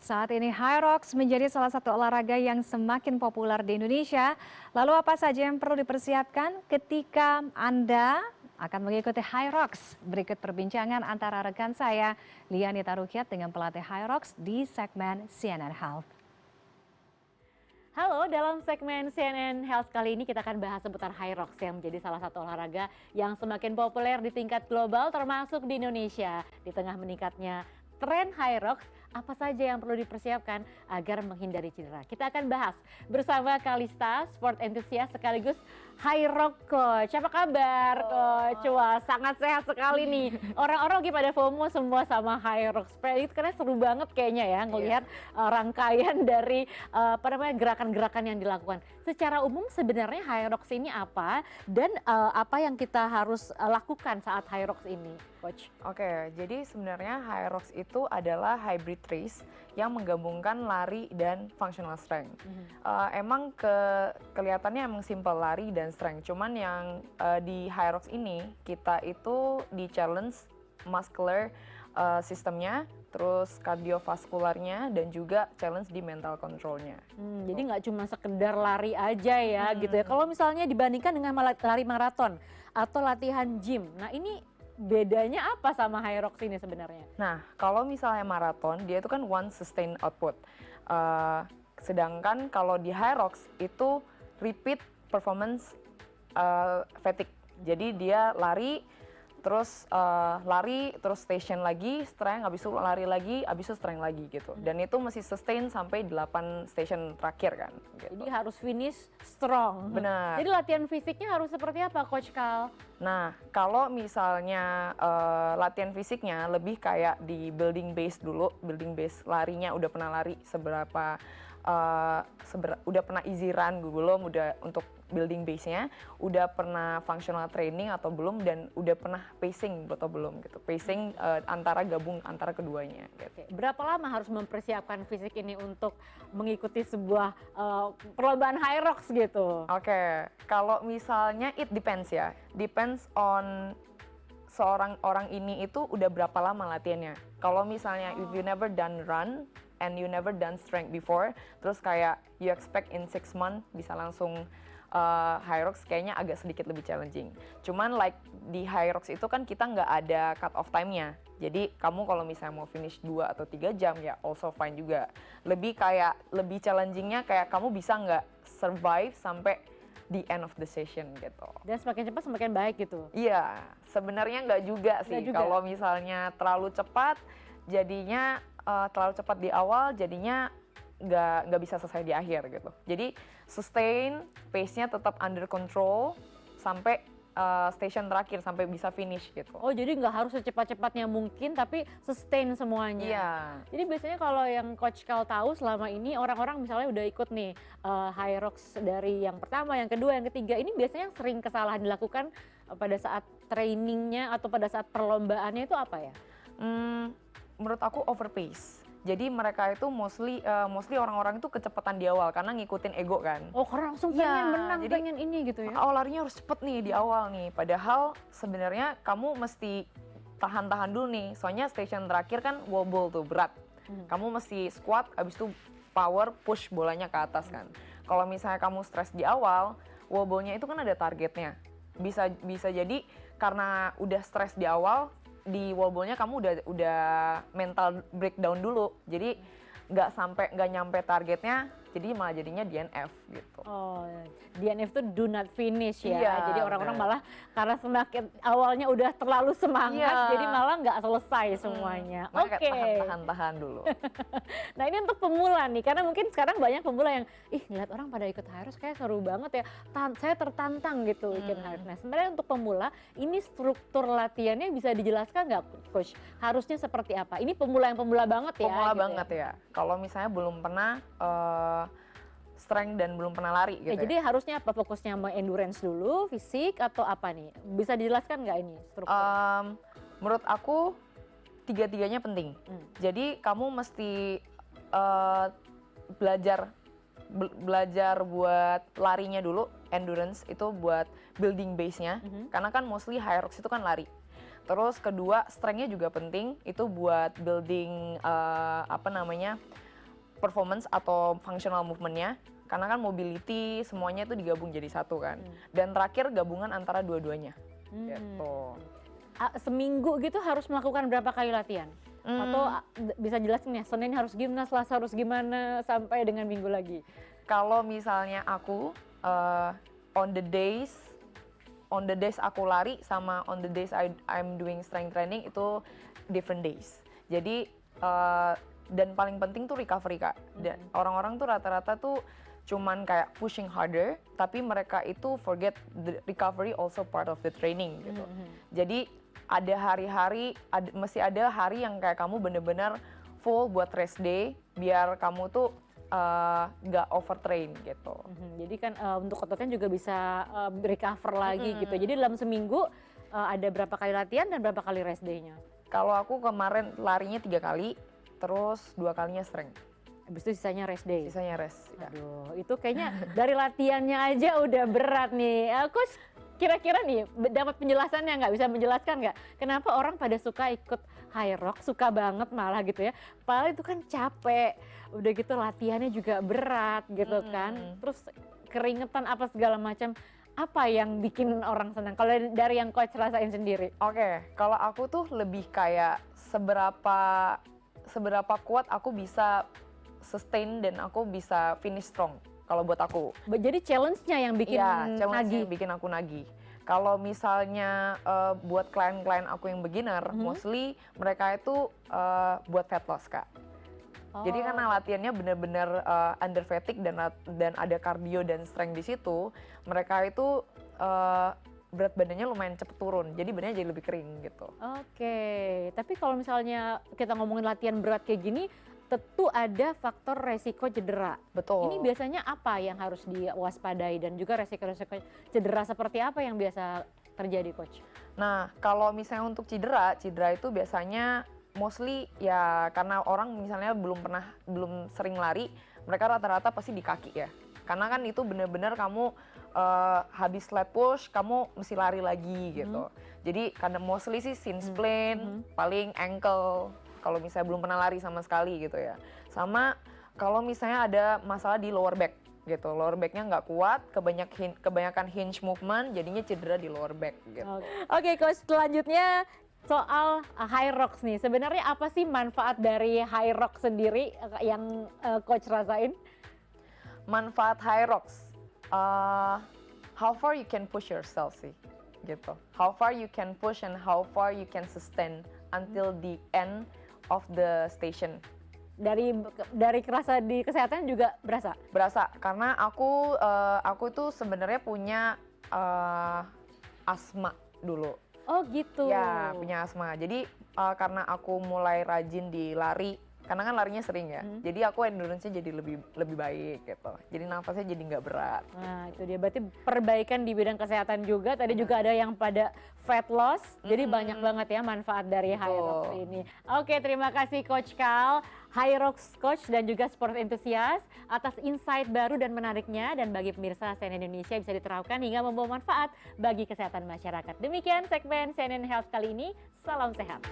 Saat ini Hyrox menjadi salah satu olahraga yang semakin populer di Indonesia. Lalu apa saja yang perlu dipersiapkan ketika Anda akan mengikuti Hyrox? Berikut perbincangan antara rekan saya, Lianita Rukyat dengan pelatih Hyrox di segmen CNN Health. Halo, dalam segmen CNN Health kali ini kita akan bahas seputar Hyrox yang menjadi salah satu olahraga yang semakin populer di tingkat global termasuk di Indonesia. Di tengah meningkatnya tren Hyrox, apa saja yang perlu dipersiapkan agar menghindari cedera? Kita akan bahas bersama Kalista, sport enthusiast sekaligus Hyrox Coach. Apa kabar Coach? Wah, sangat sehat sekali nih. Orang-orang lagi pada FOMO semua sama Hyrox. Itu karena seru banget kayaknya ya ngelihat rangkaian dari gerakan-gerakan yang dilakukan. Secara umum sebenarnya Hyrox ini apa dan apa yang kita harus lakukan saat Hyrox ini, Coach? Oke, jadi sebenarnya Hyrox itu adalah hybrid race yang menggabungkan lari dan functional strength. Emang kelihatannya emang simple lari dan strength, cuman yang di Hyrox ini kita itu di challenge muscular sistemnya, terus kardiovaskularnya dan juga challenge di mental controlnya. Jadi nggak cuma sekedar lari aja ya gitu ya. Kalau misalnya dibandingkan dengan lari maraton atau latihan gym, nah ini bedanya apa sama Hyrox ini sebenarnya? Nah, kalau misalnya maraton, dia itu kan one sustained output. Sedangkan kalau di Hyrox itu repeat performance fatigue. Jadi dia lari, terus station lagi, strength, habis itu lari lagi, habis itu strength lagi gitu. Dan itu mesti sustain sampai 8 station terakhir kan. Gitu. Jadi harus finish strong. Benar. Jadi latihan fisiknya harus seperti apa Coach Kal? Nah, kalau misalnya latihan fisiknya lebih kayak di building base dulu, building base larinya udah pernah lari udah pernah easy run belum, udah untuk building base-nya, udah pernah functional training atau belum, dan udah pernah pacing atau belum gitu. Pacing gabung antara keduanya gitu. Oke. Berapa lama harus mempersiapkan fisik ini untuk mengikuti sebuah perlombaan Hyrox gitu? Oke, kalau misalnya it depends ya. Depends on seorang orang ini itu udah berapa lama latihannya. Kalau misalnya if you never done run and you never done strength before, terus kayak you expect in 6 months bisa langsung Hyrox, kayaknya agak sedikit lebih challenging. Cuman like di Hyrox itu kan kita nggak ada cut off time-nya. Jadi kamu kalau misalnya mau finish 2 atau 3 jam ya also fine juga. Lebih challengingnya kayak kamu bisa nggak survive sampai the end of the session gitu. Dan semakin cepat semakin baik gitu? Iya, sebenarnya nggak juga sih. Kalau misalnya terlalu cepat, jadinya terlalu cepat di awal, jadinya nggak bisa selesai di akhir gitu. Jadi sustain, pace-nya tetap under control sampai station terakhir, sampai bisa finish gitu. Oh, jadi nggak harus secepat-cepatnya mungkin, tapi sustain semuanya. Iya. Jadi biasanya kalau yang Coach Kal tahu selama ini orang-orang misalnya udah ikut nih Hyrox dari yang pertama, yang kedua, yang ketiga, ini biasanya yang sering kesalahan dilakukan pada saat trainingnya atau pada saat perlombaannya itu apa ya? Menurut aku overpace. Jadi mereka itu mostly orang-orang itu kecepatan di awal karena ngikutin ego kan. Oh, karena langsung pengen menang, jadi pengen ini gitu ya. Larinya harus cepet nih di awal nih. Padahal sebenarnya kamu mesti tahan-tahan dulu nih. Soalnya station terakhir kan wobble tuh, berat. Kamu mesti squat, abis itu power push bolanya ke atas kan. Kalau misalnya kamu stres di awal, wobble-nya itu kan ada targetnya. Bisa jadi karena udah stres di awal, di wobble-nya kamu udah mental breakdown dulu, jadi nggak nyampe targetnya, jadi malah jadinya DNF gitu. Oh, DNF itu do not finish ya. Iya, jadi orang-orang malah karena semakin awalnya udah terlalu semangat, jadi malah nggak selesai semuanya. Oke. Tahan dulu. Nah, ini untuk pemula nih, karena mungkin sekarang banyak pemula yang ngeliat orang pada ikut Hyrox kayak seru banget ya. Saya tertantang gitu ikut Hyrox. Nah, sebenarnya untuk pemula ini struktur latihannya bisa dijelaskan nggak, Coach? Harusnya seperti apa? Ini pemula yang pemula banget ya. Pemula banget ya. Kalau misalnya belum pernah strength dan belum pernah lari gitu. Jadi harusnya apa fokusnya, mau endurance dulu, fisik atau apa nih? Bisa dijelaskan nggak ini struktur? Menurut aku tiga-tiganya penting. Jadi kamu mesti belajar buat larinya dulu, endurance itu buat building base-nya. Karena kan mostly Hyrox itu kan lari. Terus kedua, strength-nya juga penting, itu buat building performance atau functional movement-nya. Karena kan mobility semuanya itu digabung jadi satu kan. Dan terakhir gabungan antara dua-duanya. Gitu. Seminggu gitu harus melakukan berapa kali latihan? Atau bisa jelasin ya, Senin harus gimana, Selasa harus gimana, sampai dengan minggu lagi? Kalau misalnya aku on the days aku lari sama on the days I'm doing strength training itu different days. Jadi dan paling penting tuh recovery Kak. Dan orang-orang tuh rata-rata tuh cuman kayak pushing harder, tapi mereka itu forget the recovery also part of the training gitu. Jadi ada hari-hari, mesti ada hari yang kayak kamu bener-bener full buat rest day, biar kamu tuh nggak overtrain gitu. Jadi kan untuk ototnya juga bisa recover lagi gitu. Jadi dalam seminggu ada berapa kali latihan dan berapa kali rest day-nya? Kalau aku kemarin larinya 3 kali, terus 2 kalinya strength. Habis itu sisanya rest day? Sisanya rest. Ya. Aduh, itu kayaknya dari latihannya aja udah berat nih. Aku kira-kira nih dapat penjelasannya nggak? Bisa menjelaskan nggak? Kenapa orang pada suka ikut high rock, suka banget malah gitu ya. Padahal itu kan capek, udah gitu latihannya juga berat gitu kan. Terus keringetan apa segala macam. Apa yang bikin orang senang? Kalau dari yang coach rasain sendiri? Oke, kalau aku tuh lebih kayak seberapa kuat aku bisa sustain dan aku bisa finish strong. Kalau buat aku. Jadi challenge-nya yang bikin nagih. Yang bikin aku nagih. Kalau misalnya buat klien-klien aku yang beginner, mostly mereka itu buat fat loss Kak. Jadi karena latihannya benar-benar under fatigue dan ada cardio dan strength di situ, mereka itu berat badannya lumayan cepet turun. Jadi badannya jadi lebih kering gitu. Oke, tapi kalau misalnya kita ngomongin latihan berat kayak gini, tentu ada faktor resiko cedera. Betul. Ini biasanya apa yang harus diwaspadai dan juga resiko-resiko cedera seperti apa yang biasa terjadi, Coach? Nah, kalau misalnya untuk cedera itu biasanya mostly ya karena orang misalnya belum sering lari, mereka rata-rata pasti di kaki ya. Karena kan itu benar-benar kamu habis lat push, kamu mesti lari lagi gitu. Jadi karena mostly sih shin splint, paling ankle. Kalau misalnya belum pernah lari sama sekali gitu ya. Sama kalau misalnya ada masalah di lower back gitu, lower backnya nggak kuat, kebanyakan hinge movement, jadinya cedera di lower back gitu. Oke, Coach, selanjutnya soal high rocks nih. Sebenarnya apa sih manfaat dari high rock sendiri yang Coach rasain? Manfaat high rocks, how far you can push yourself sih, gitu. How far you can push and how far you can sustain until the end of the station. Dari kerasa di kesehatan juga berasa? Berasa, karena aku tuh sebenarnya punya asma dulu. Oh gitu. Ya, punya asma. Jadi karena aku mulai rajin di lari, karena kan larinya sering ya. Jadi aku endurance-nya jadi lebih baik gitu. Jadi nafasnya jadi nggak berat. Nah, itu dia. Berarti perbaikan di bidang kesehatan juga. Tadi juga ada yang pada fat loss. Jadi banyak banget ya manfaat dari high rocks ini. Oke, terima kasih Coach Kal, High Rocks Coach dan juga sport enthusiast atas insight baru dan menariknya, dan bagi pemirsa CNN Indonesia bisa diterapkan hingga membawa manfaat bagi kesehatan masyarakat. Demikian segmen CNN Health kali ini. Salam sehat.